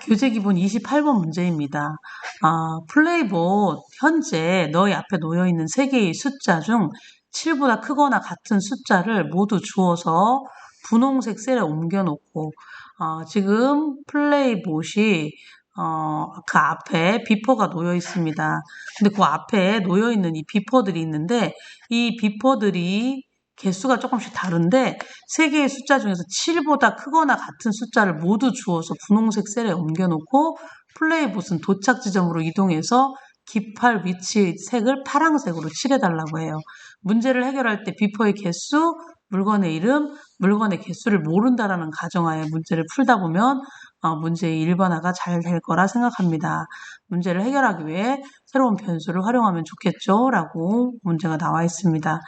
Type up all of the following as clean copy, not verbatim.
교재 기본 28번 문제입니다. 플레이봇 현재 너희 앞에 놓여있는 3개의 숫자 중 7보다 크거나 같은 숫자를 모두 주어서 분홍색 셀에 옮겨놓고 지금 플레이봇이 그 앞에 비퍼가 놓여 있습니다. 근데 그 앞에 놓여 있는 이 비퍼들이 있는데 이 비퍼들이 개수가 조금씩 다른데 3개의 숫자 중에서 7보다 크거나 같은 숫자를 모두 주어서 분홍색 셀에 옮겨놓고 플레이봇은 도착 지점으로 이동해서 깃발 위치 색을 파란색으로 칠해달라고 해요. 문제를 해결할 때 비퍼의 개수, 물건의 이름, 물건의 개수를 모른다라는 가정하에 문제를 풀다 보면 문제의 일반화가 잘 될 거라 생각합니다. 문제를 해결하기 위해 새로운 변수를 활용하면 좋겠죠? 라고 문제가 나와 있습니다.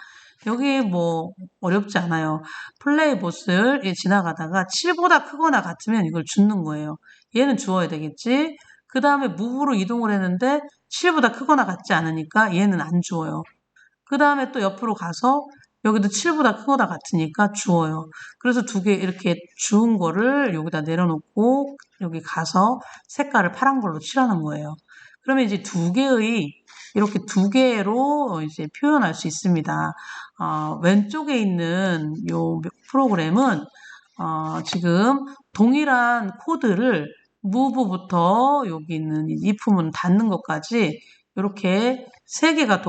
여기 뭐 어렵지 않아요. 플레이봇을 지나가다가 7보다 크거나 같으면 이걸 줍는 거예요. 얘는 주어야 되겠지? 그 다음에 무브로 이동을 했는데 7보다 크거나 같지 않으니까 얘는 안 주어요. 그 다음에 또 옆으로 가서 여기도 7보다 크거나 같으니까 주어요. 그래서 2개 이렇게 주운 거를 여기다 내려놓고 여기 가서 색깔을 파란 걸로 칠하는 거예요. 그러면 이제 이렇게 2개로 이제 표현할 수 있습니다. 왼쪽에 있는 요 프로그램은 지금 동일한 코드를 move부터 여기 있는 if문 닫는 것까지 이렇게 3개가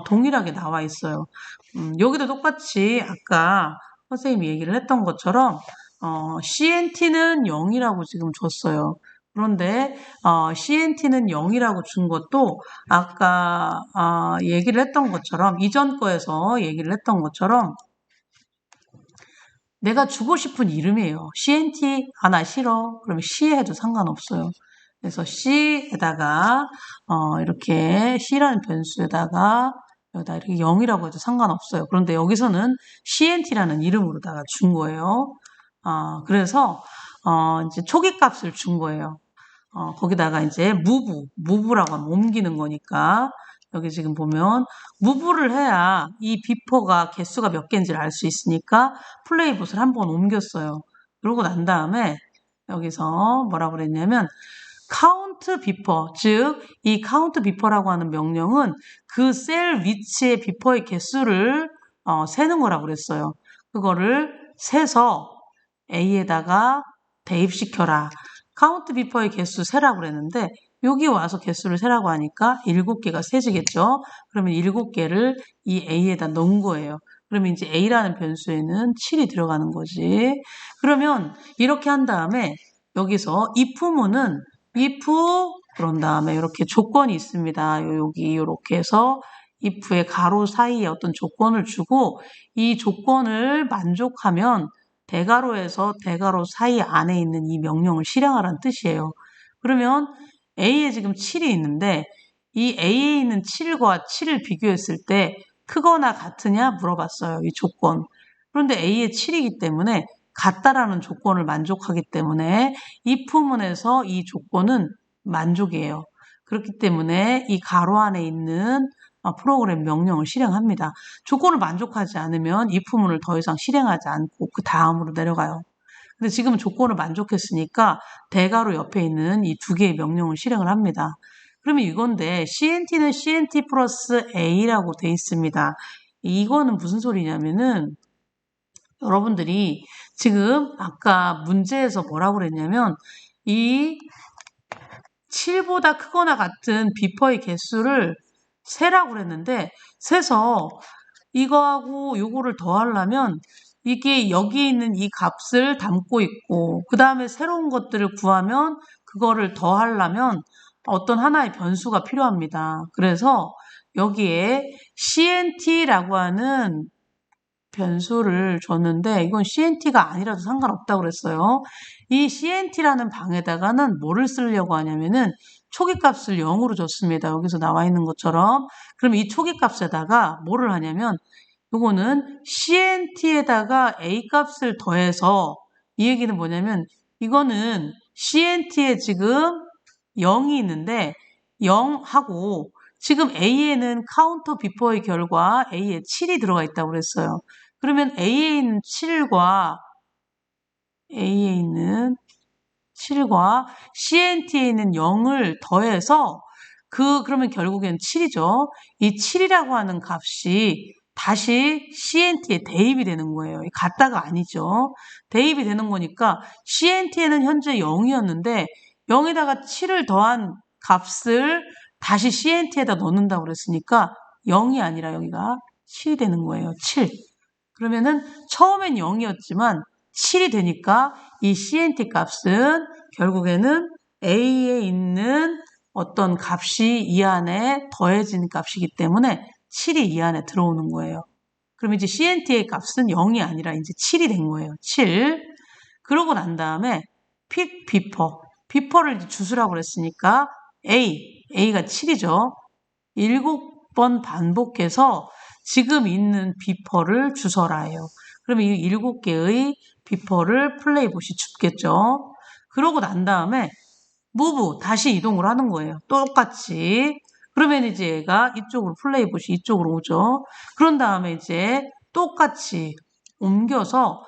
동일하게 나와 있어요. 여기도 똑같이 아까 선생님이 얘기를 했던 것처럼 CNT는 0이라고 지금 줬어요. 그런데 CNT는 0이라고 준 것도 아까 얘기를 했던 것처럼 이전 거에서 얘기를 했던 것처럼 내가 주고 싶은 이름이에요. CNT 나 싫어. 그러면 C 해도 상관없어요. 그래서 C에다가 이렇게 C라는 변수에다가 여기다 이렇게 0이라고 해도 상관없어요. 그런데 여기서는 CNT라는 이름으로다가 준 거예요. 그래서 이제 초기 값을 준 거예요. 거기다가 이제 move라고 하면 옮기는 거니까 여기 지금 보면 move를 해야 이 비퍼가 개수가 몇 개인지를 알 수 있으니까 플레이봇을 한번 옮겼어요. 그러고 난 다음에 여기서 뭐라고 그랬냐면 count 비퍼, 즉 이 count 비퍼라고 하는 명령은 그 셀 위치의 비퍼의 개수를 세는 거라고 그랬어요. 그거를 세서 A에다가 대입시켜라. 카운트 비퍼의 개수 세라고 그랬는데 여기 와서 개수를 세라고 하니까 7개가 세지겠죠. 그러면 7개를 이 A에다 넣은 거예요. 그러면 이제 A라는 변수에는 7이 들어가는 거지. 그러면 이렇게 한 다음에 여기서 if문은 if 그런 다음에 이렇게 조건이 있습니다. 여기 이렇게 해서 if의 가로 사이에 어떤 조건을 주고 이 조건을 만족하면 대괄호에서 대괄호 사이 안에 있는 이 명령을 실행하라는 뜻이에요. 그러면 A에 지금 7이 있는데 이 A에 있는 7과 7을 비교했을 때 크거나 같으냐 물어봤어요. 이 조건. 그런데 A에 7이기 때문에 같다라는 조건을 만족하기 때문에 if문에서 이 조건은 만족이에요. 그렇기 때문에 이 가로 안에 있는 프로그램 명령을 실행합니다. 조건을 만족하지 않으면 if문을 더 이상 실행하지 않고 그 다음으로 내려가요. 근데 지금은 조건을 만족했으니까 대괄호 옆에 있는 이 2개의 명령을 실행을 합니다. 그러면 이건데 CNT는 CNT 플러스 A라고 돼 있습니다. 이거는 무슨 소리냐면은 여러분들이 지금 아까 문제에서 뭐라고 그랬냐면 이 7보다 크거나 같은 비퍼의 개수를 세라고 그랬는데 세서 이거하고 요거를 더하려면 이게 여기 있는 이 값을 담고 있고 그 다음에 새로운 것들을 구하면 그거를 더하려면 어떤 하나의 변수가 필요합니다. 그래서 여기에 CNT라고 하는 변수를 줬는데 이건 CNT가 아니라도 상관없다고 그랬어요. 이 CNT라는 방에다가는 뭐를 쓰려고 하냐면은 초기값을 0으로 줬습니다. 여기서 나와 있는 것처럼. 그럼 이 초기값에다가 뭐를 하냐면 이거는 CNT에다가 A값을 더해서 이 얘기는 뭐냐면 이거는 CNT에 지금 0이 있는데 0하고 지금 A에는 카운터 비퍼의 결과 A에 7이 들어가 있다고 그랬어요. 그러면 A에 있는 7과 A에 있는 7과 CNT에 있는 0을 더해서 그러면 결국엔 7이죠. 이 7이라고 하는 값이 다시 CNT에 대입이 되는 거예요. 같다가 아니죠. 대입이 되는 거니까 CNT에는 현재 0이었는데 0에다가 7을 더한 값을 다시 CNT에다 넣는다고 그랬으니까 0이 아니라 여기가 7이 되는 거예요. 7. 그러면은 처음엔 0이었지만 7이 되니까 이 CNT 값은 결국에는 A에 있는 어떤 값이 이 안에 더해진 값이기 때문에 7이 이 안에 들어오는 거예요. 그럼 이제 CNT의 값은 0이 아니라 이제 7이 된 거예요. 7. 그러고 난 다음에 픽 비퍼. 비퍼를 이제 주수라고 그랬으니까 A가 7이죠. 7번 반복해서 지금 있는 비퍼를 주서라예요. 그러면 이 7개의 비퍼를 플레이봇이 줍겠죠. 그러고 난 다음에 무브 다시 이동을 하는 거예요. 똑같이. 그러면 이제 얘가 이쪽으로 플레이봇이 이쪽으로 오죠. 그런 다음에 이제 똑같이 옮겨서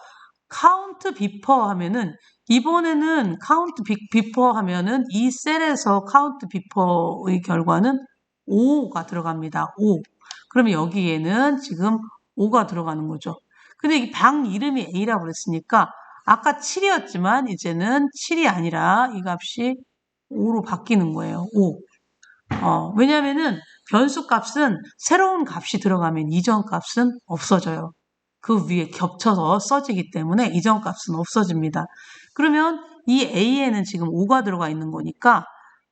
카운트 비퍼 하면은 이번에는 카운트 비퍼 하면은 이 셀에서 카운트 비퍼의 결과는 5가 들어갑니다. 5. 그러면 여기에는 지금 5가 들어가는 거죠. 근데 이 방 이름이 A라고 그랬으니까 아까 7이었지만 이제는 7이 아니라 이 값이 5로 바뀌는 거예요. 5. 왜냐면은 변수 값은 새로운 값이 들어가면 이전 값은 없어져요. 그 위에 겹쳐서 써지기 때문에 이전 값은 없어집니다. 그러면 이 A에는 지금 5가 들어가 있는 거니까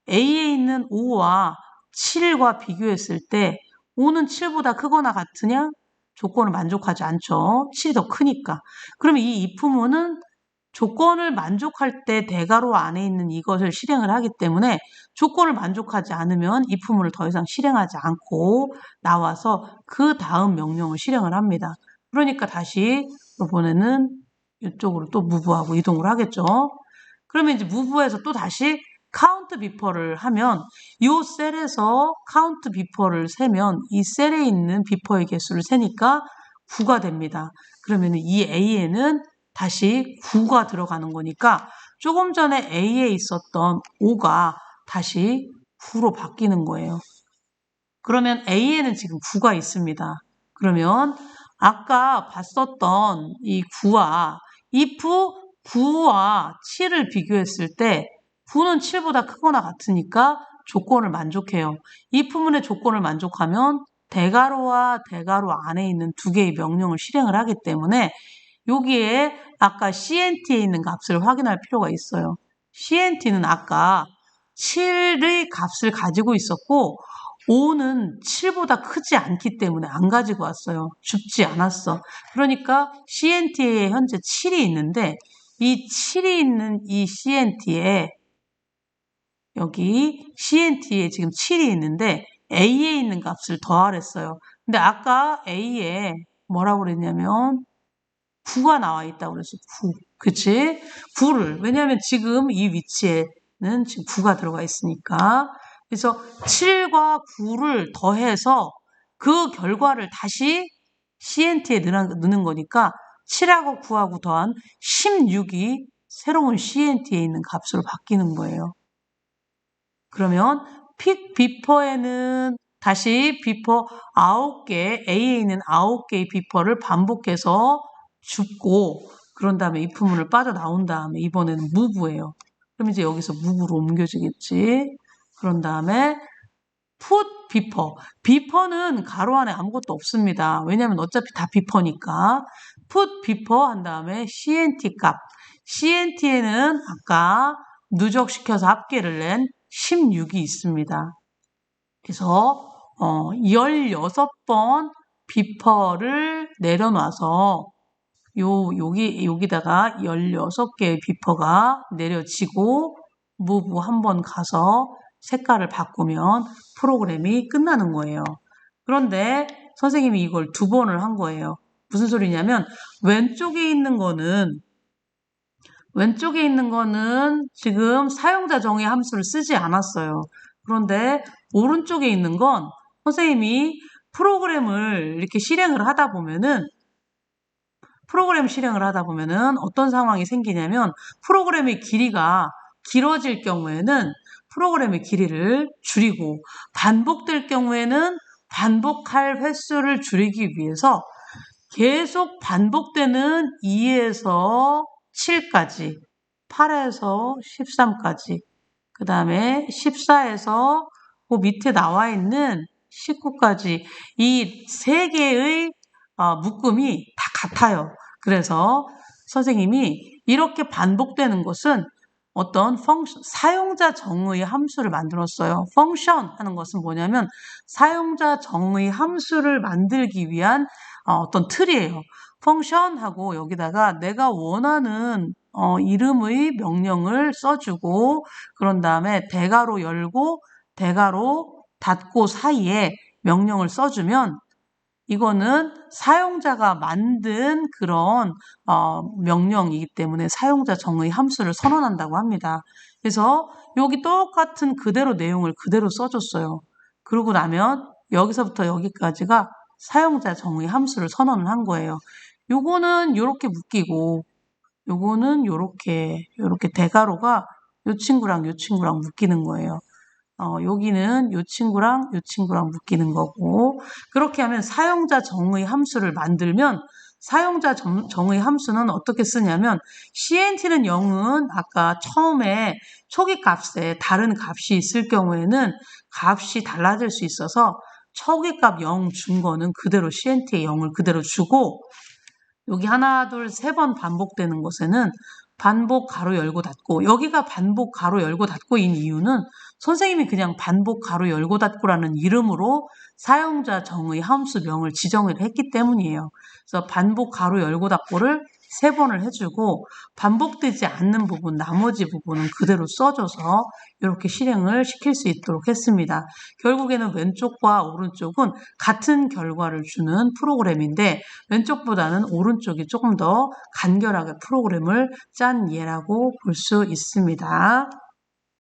A에 있는 5와 7과 비교했을 때 5는 7보다 크거나 같으냐? 조건을 만족하지 않죠. 7이 더 크니까. 그러면 이 if문은 조건을 만족할 때 대괄호 안에 있는 이것을 실행을 하기 때문에 조건을 만족하지 않으면 if문을 더 이상 실행하지 않고 나와서 그 다음 명령을 실행을 합니다. 그러니까 다시 이번에는 이쪽으로 또 무브하고 이동을 하겠죠. 그러면 이제 무브에서 또 다시 카운트 비퍼를 하면 이 셀에서 카운트 비퍼를 세면 이 셀에 있는 비퍼의 개수를 세니까 9가 됩니다. 그러면 이 A에는 다시 9가 들어가는 거니까 조금 전에 A에 있었던 5가 다시 9로 바뀌는 거예요. 그러면 A에는 지금 9가 있습니다. 그러면 아까 봤었던 이 9와 if 9와 7을 비교했을 때 9는 7보다 크거나 같으니까 조건을 만족해요. if문의 조건을 만족하면 대괄호와 대괄호 안에 있는 두 개의 명령을 실행을 하기 때문에 여기에 아까 CNT에 있는 값을 확인할 필요가 있어요. CNT는 아까 7의 값을 가지고 있었고 5는 7보다 크지 않기 때문에 안 가지고 왔어요. 줍지 않았어. 그러니까 CNT에 현재 7이 있는데 이 7이 있는 이 CNT에 여기 CNT에 지금 7이 있는데 A에 있는 값을 더하랬어요. 근데 아까 A에 뭐라고 그랬냐면 9가 나와 있다고 그랬어. 9. 그치? 9를. 왜냐하면 지금 이 위치에는 지금 9가 들어가 있으니까. 그래서 7과 9를 더해서 그 결과를 다시 CNT에 넣는 거니까 7하고 9하고 더한 16이 새로운 CNT에 있는 값으로 바뀌는 거예요. 그러면 픽 비퍼에는 다시 비퍼 9개, A에 있는 9개의 비퍼를 반복해서 줍고 그런 다음에 if문을 빠져나온 다음에 이번에는 move예요. 그럼 이제 여기서 move로 옮겨지겠지. 그런 다음에 put 비퍼. 비퍼는 가로 안에 아무것도 없습니다. 왜냐하면 어차피 다 비퍼니까. put 비퍼 한 다음에 CNT 값. CNT에는 아까 누적시켜서 합계를 낸 16이 있습니다. 그래서 16번 비퍼를 내려놔서 여기다가 16개의 비퍼가 내려지고 무브 한번 가서 색깔을 바꾸면 프로그램이 끝나는 거예요. 그런데 선생님이 이걸 2번을 한 거예요. 무슨 소리냐면 왼쪽에 있는 거는 지금 사용자 정의 함수를 쓰지 않았어요. 그런데 오른쪽에 있는 건 선생님이 프로그램을 이렇게 실행을 하다 보면은 어떤 상황이 생기냐면 프로그램의 길이가 길어질 경우에는 프로그램의 길이를 줄이고 반복될 경우에는 반복할 횟수를 줄이기 위해서 계속 반복되는 2에서 7까지, 8에서 13까지, 그 다음에 14에서 그 밑에 나와 있는 19까지 이 세 개의 묶음이 다 같아요. 그래서 선생님이 이렇게 반복되는 것은 어떤 사용자 정의 함수를 만들었어요. 펑션 하는 것은 뭐냐면 사용자 정의 함수를 만들기 위한 어떤 틀이에요. 펑션하고 여기다가 내가 원하는 이름의 명령을 써주고 그런 다음에 대괄호 열고 대괄호 닫고 사이에 명령을 써주면 이거는 사용자가 만든 그런 명령이기 때문에 사용자 정의 함수를 선언한다고 합니다. 그래서 여기 똑같은 그대로 내용을 그대로 써줬어요. 그러고 나면 여기서부터 여기까지가 사용자 정의 함수를 선언을 한 거예요. 요거는 요렇게 묶이고 요거는 요렇게 대괄호가 요 친구랑 요 친구랑 묶이는 거예요. 여기는 요 친구랑 요 친구랑 묶이는 거고 그렇게 하면 사용자 정의 함수를 만들면 사용자 정의 함수는 어떻게 쓰냐면 CNT는 0은 아까 처음에 초기 값에 다른 값이 있을 경우에는 값이 달라질 수 있어서 초기 값 0 준 거는 그대로 CNT에 0을 그대로 주고 여기 하나, 둘, 세 번 반복되는 곳에는 반복 가로 열고 닫고 여기가 반복 가로 열고 닫고인 이유는 선생님이 그냥 반복 가로 열고 닫고라는 이름으로 사용자 정의 함수명을 지정을 했기 때문이에요. 그래서 반복 가로 열고 닫고를 3번을 해주고 반복되지 않는 부분, 나머지 부분은 그대로 써줘서 이렇게 실행을 시킬 수 있도록 했습니다. 결국에는 왼쪽과 오른쪽은 같은 결과를 주는 프로그램인데 왼쪽보다는 오른쪽이 조금 더 간결하게 프로그램을 짠 예라고 볼 수 있습니다.